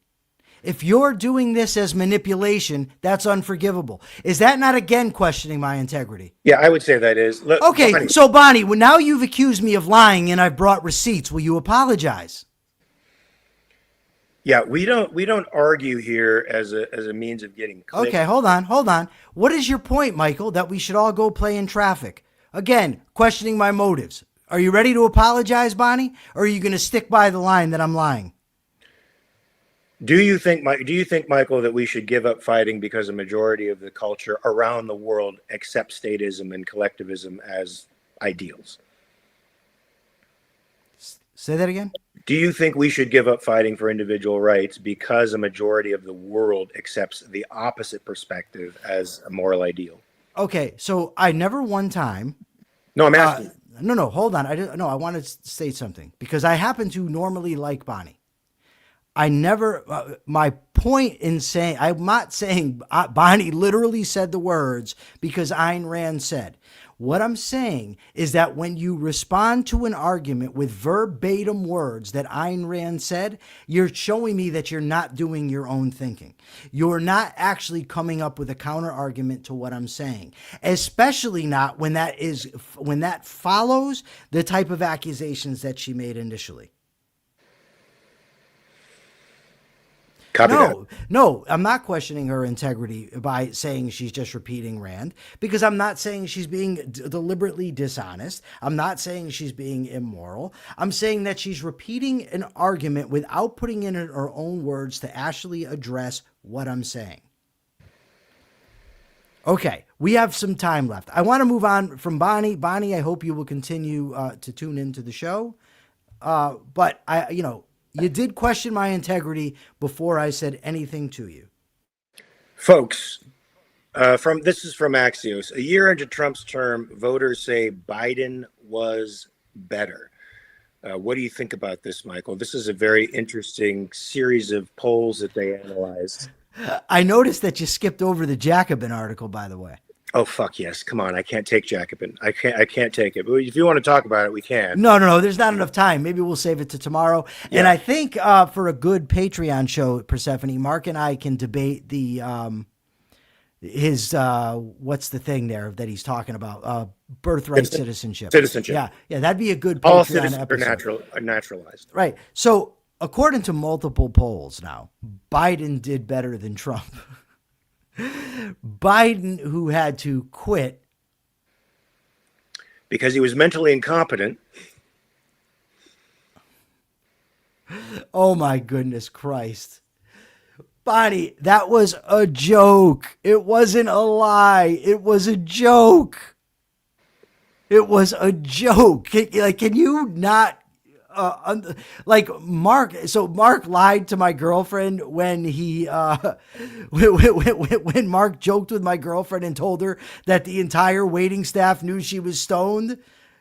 If you're doing this as manipulation, that's unforgivable. Is that not again questioning my integrity? Yeah, I would say that is. Look, Okay, Bonnie, so Bonnie, well, now you've accused me of lying and I've brought receipts. Will you apologize? yeah, we don't argue here as a means of getting clicks. Okay, hold on. What is your point, Michael, that we should all go play in traffic? Again, questioning my motives. Are you ready to apologize, Bonnie? Or are you going to stick by the line that I'm lying? Do you think, Michael, that we should give up fighting because a majority of the culture around the world accepts statism and collectivism as ideals? Say that again? Do you think we should give up fighting for individual rights because a majority of the world accepts the opposite perspective as a moral ideal? Okay, so I never one time. No, I'm asking. No, hold on. I want to state something because I happen to normally like Bonnie. I never, my point in saying, I'm not saying Bonnie literally said the words because Ayn Rand said. What I'm saying is that when you respond to an argument with verbatim words that Ayn Rand said, you're showing me that you're not doing your own thinking. You're not actually coming up with a counter argument to what I'm saying, especially not when that follows the type of accusations that she made initially. No, I'm not questioning her integrity by saying she's just repeating Rand because I'm not saying she's being deliberately dishonest. I'm not saying she's being immoral. I'm saying that she's repeating an argument without putting in her own words to actually address what I'm saying. Okay, we have some time left. I want to move on from Bonnie. Bonnie, I hope you will continue to tune into the show. But you did question my integrity before I said anything to you. Folks, this is from Axios. A year into Trump's term, voters say Biden was better. What do you think about this, Michael? This is a very interesting series of polls that they analyzed. I noticed that you skipped over the Jacobin article, by the way. Oh, fuck yes. Come on. I can't take Jacobin. I can't take it. But if you want to talk about it, we can. No. There's not enough time. Maybe we'll save it to tomorrow. Yeah. And I think for a good Patreon show, Persephone, Mark and I can debate the his what's the thing there that he's talking about? Birthright citizenship. Citizenship. Yeah, that'd be a good All Patreon citizens episode. are naturalized. Right. So according to multiple polls now, Biden did better than Trump. Biden, who had to quit because he was mentally incompetent. Oh my goodness Christ. Bonnie, that was a joke. It wasn't a lie. It was a joke. It was a joke. Can you not Mark? So Mark lied to my girlfriend when he when Mark joked with my girlfriend and told her that the entire waiting staff knew she was stoned.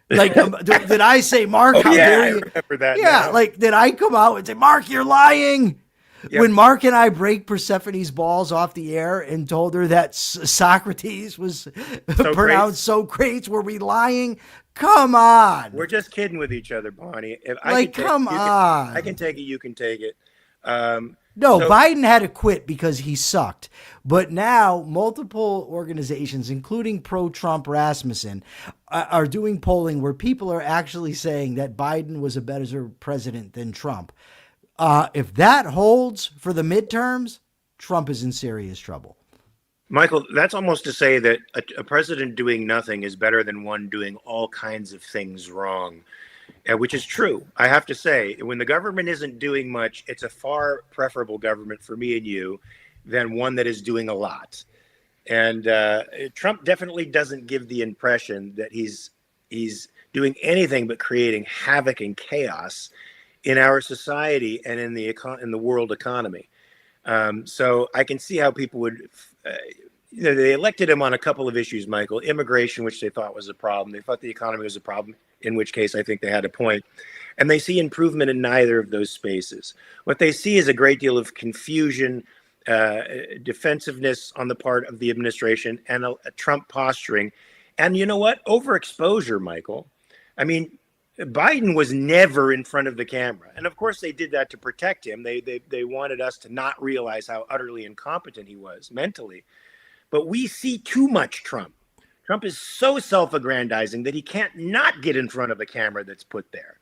Did I say, Mark? How dare you? I remember that. Yeah, now. Did I come out and say, Mark, you're lying? Yep. When Mark and I break Persephone's balls off the air and told her that Socrates was pronounced Socrates, were we lying? Come on. We're just kidding with each other, Bonnie. Come on. I can take it. You can take it. Biden had to quit because he sucked. But now multiple organizations, including pro-Trump Rasmussen, are doing polling where people are actually saying that Biden was a better president than Trump. If that holds for the midterms, Trump is in serious trouble. Michael, that's almost to say that a president doing nothing is better than one doing all kinds of things wrong, which is true. I have to say, when the government isn't doing much, it's a far preferable government for me and you than one that is doing a lot. And Trump definitely doesn't give the impression that he's doing anything but creating havoc and chaos in our society and in the world economy. So I can see how people would, they elected him on a couple of issues, Michael. Immigration, which they thought was a problem. They thought the economy was a problem, in which case I think they had a point. And they see improvement in neither of those spaces. What they see is a great deal of confusion, defensiveness on the part of the administration, and a Trump posturing. And you know what? Overexposure, Michael. I mean, Biden was never in front of the camera. And of course they did that to protect him. They wanted us to not realize how utterly incompetent he was mentally. But we see too much Trump. Trump is so self-aggrandizing that he can't not get in front of a camera that's put there.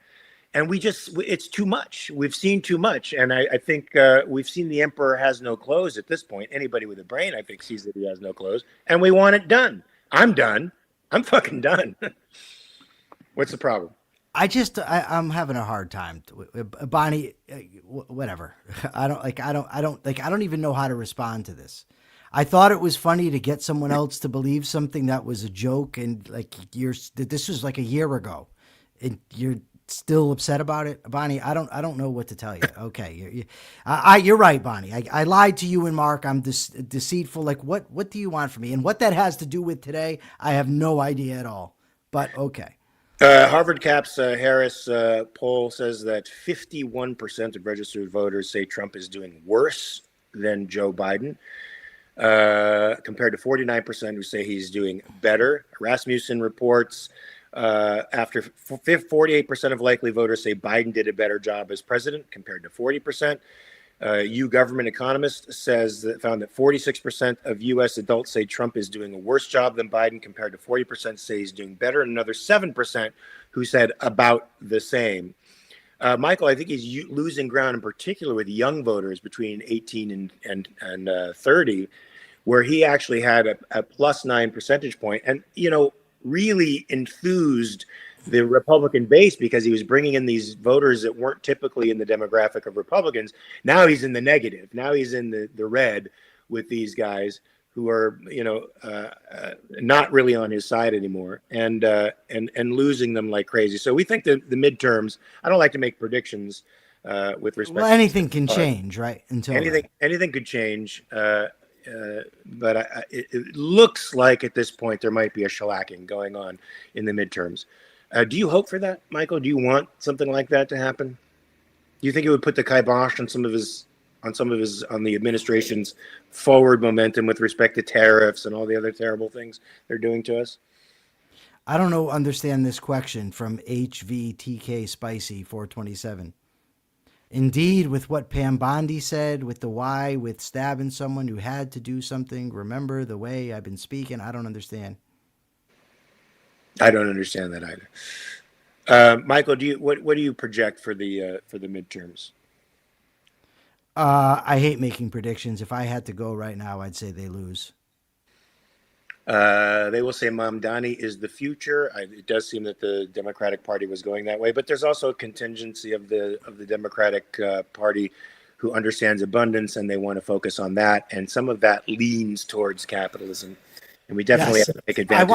And it's too much. We've seen too much. And I think we've seen the emperor has no clothes at this point. Anybody with a brain, I think, sees that he has no clothes. And we want it done. I'm done. I'm fucking done. What's the problem? I'm having a hard time. Bonnie, whatever. I don't even know how to respond to this. I thought it was funny to get someone else to believe something that was a joke, and this was like a year ago, and you're still upset about it, Bonnie. I don't know what to tell you. Okay, you're right, Bonnie. I lied to you and Mark. I'm deceitful. Like what do you want from me? And what that has to do with today, I have no idea at all. But okay. Harvard Cap's Harris poll says that 51% of registered voters say Trump is doing worse than Joe Biden, compared to 49% who say he's doing better. Rasmussen reports after 48% of likely voters say Biden did a better job as president compared to 40%. Government economist found that 46% of U.S. adults say Trump is doing a worse job than Biden compared to 40% say he's doing better, and another 7% who said about the same. Michael, I think he's losing ground in particular with young voters between 18 and 30, where he actually had a plus 9 percentage point and, really enthused the Republican base because he was bringing in these voters that weren't typically in the demographic of Republicans. Now he's in the negative. Now he's in the red with these guys who are, not really on his side anymore and losing them like crazy. So we think that the midterms, I don't like to make predictions with respect. Well, anything can change, right? Anything could change. But it looks like at this point there might be a shellacking going on in the midterms. Do you hope for that, Michael? Do you want something like that to happen? Do you think it would put the kibosh on the administration's forward momentum with respect to tariffs and all the other terrible things they're doing to us? I don't understand this question from HVTK Spicy 427. Indeed, with what Pam Bondi said, with the why, with stabbing someone who had to do something, remember the way I've been speaking. I don't understand. I don't understand that either. Michael, what do you project for the midterms? I hate making predictions. If I had to go right now, I'd say they lose. They will say Mamdani is the future. It does seem that the Democratic Party was going that way, but there's also a contingency of the Democratic Party who understands abundance and they want to focus on that, and some of that leans towards capitalism. And we definitely have to take advantage.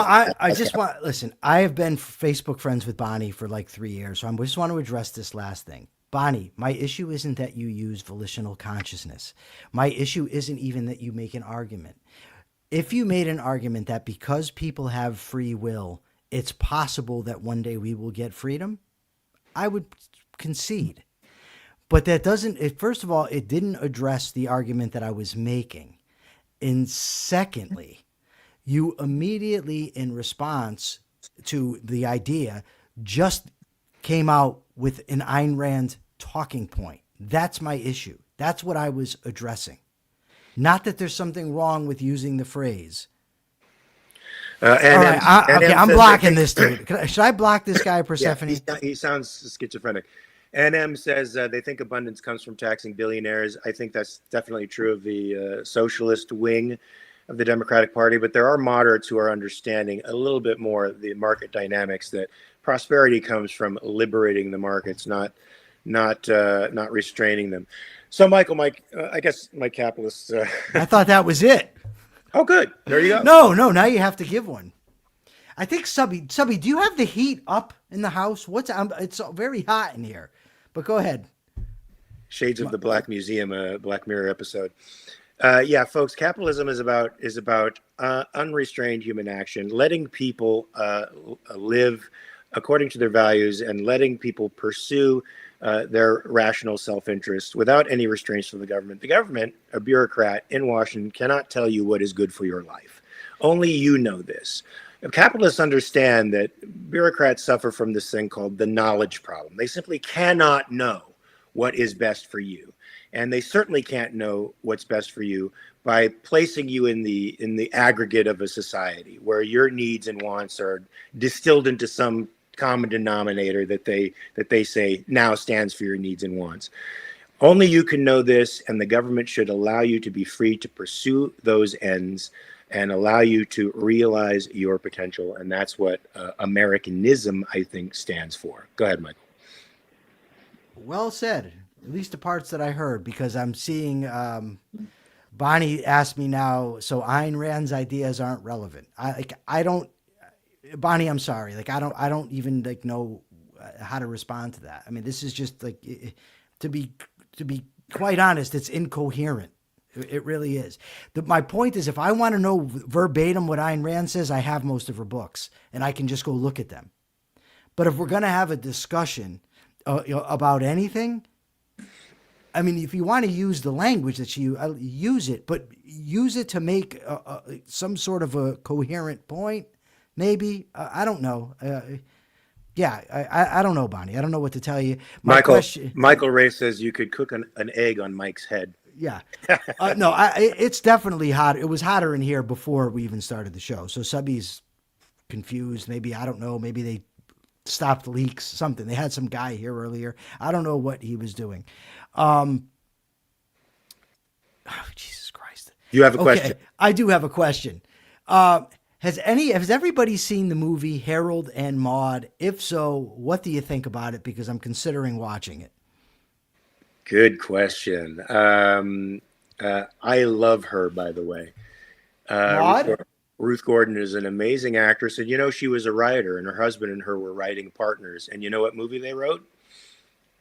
Listen, I have been Facebook friends with Bonnie for like 3 years, so I just want to address this last thing. Bonnie, my issue isn't that you use volitional consciousness. My issue isn't even that you make an argument. If you made an argument that because people have free will, it's possible that one day we will get freedom, I would concede. But that first of all, it didn't address the argument that I was making. And secondly, you immediately, in response to the idea, just came out with an Ayn Rand talking point. That's my issue. That's what I was addressing. Not that there's something wrong with using the phrase. I'm blocking this dude. Should I block this guy, Persephone? Yeah, he sounds schizophrenic. NM says they think abundance comes from taxing billionaires. I think that's definitely true of the socialist wing of the Democratic Party, but there are moderates who are understanding a little bit more the market dynamics, that prosperity comes from liberating the markets, not restraining them. So, Mike, I guess my capitalist. I thought that was it. Oh, good. There you go. No. Now you have to give one. I think Subby, do you have the heat up in the house? It's very hot in here. But go ahead. Shades of the Black Museum, Black Mirror episode. Yeah, folks. Capitalism is about unrestrained human action, letting people live according to their values, and letting people pursue their rational self-interest without any restraints from the government. The government, a bureaucrat in Washington, cannot tell you what is good for your life. Only you know this. Capitalists understand that bureaucrats suffer from this thing called the knowledge problem. They simply cannot know what is best for you. And they certainly can't know what's best for you by placing you in the aggregate of a society where your needs and wants are distilled into some common denominator that they say now stands for your needs and wants. Only you can know this, and the government should allow you to be free to pursue those ends and allow you to realize your potential. And that's what Americanism, I think, stands for. Go ahead, Michael. Well said, at least the parts that I heard, because I'm seeing Bonnie asked me now, so Ayn Rand's ideas aren't relevant. I don't, Bonnie, I'm sorry. I don't even know how to respond to that. I mean, this is just to be quite honest, it's incoherent. It really is. My point is, if I want to know verbatim what Ayn Rand says, I have most of her books, and I can just go look at them. But if we're going to have a discussion about anything, I mean, if you want to use the language that you use it, but use it to make some sort of a coherent point, maybe. I don't know. I don't know, Bonnie. I don't know what to tell you. Michael Ray says you could cook an egg on Mike's head. Yeah. No, it's definitely hot. It was hotter in here before we even started the show. So Subby's confused. Maybe, I don't know. Maybe they stopped leaks, something. They had some guy here earlier. I don't know what he was doing. Oh, Jesus Christ. You have a question? I do have a question. Has everybody seen the movie Harold and Maude? If so, what do you think about it? Because I'm considering watching it. Good question. I love her, by the way. Maude? Ruth Gordon is an amazing actress. And, she was a writer, and her husband and her were writing partners. And you know what movie they wrote?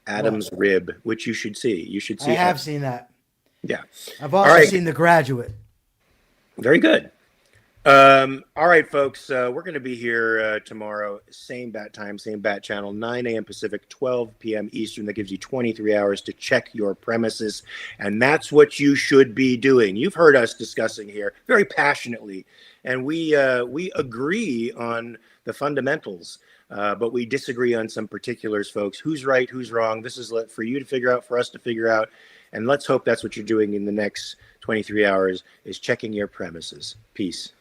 Adam's Rib, which you should see. You should see. I have seen that. Yeah. I've also seen The Graduate. Very good. All right, folks, we're going to be here tomorrow, same bat time, same bat channel, 9 a.m. Pacific, 12 p.m. Eastern. That gives you 23 hours to check your premises, and that's what you should be doing. You've heard us discussing here very passionately, and we agree on the fundamentals, but we disagree on some particulars, folks. Who's right, who's wrong? This is for you to figure out, for us to figure out, and let's hope that's what you're doing in the next 23 hours, is checking your premises. Peace.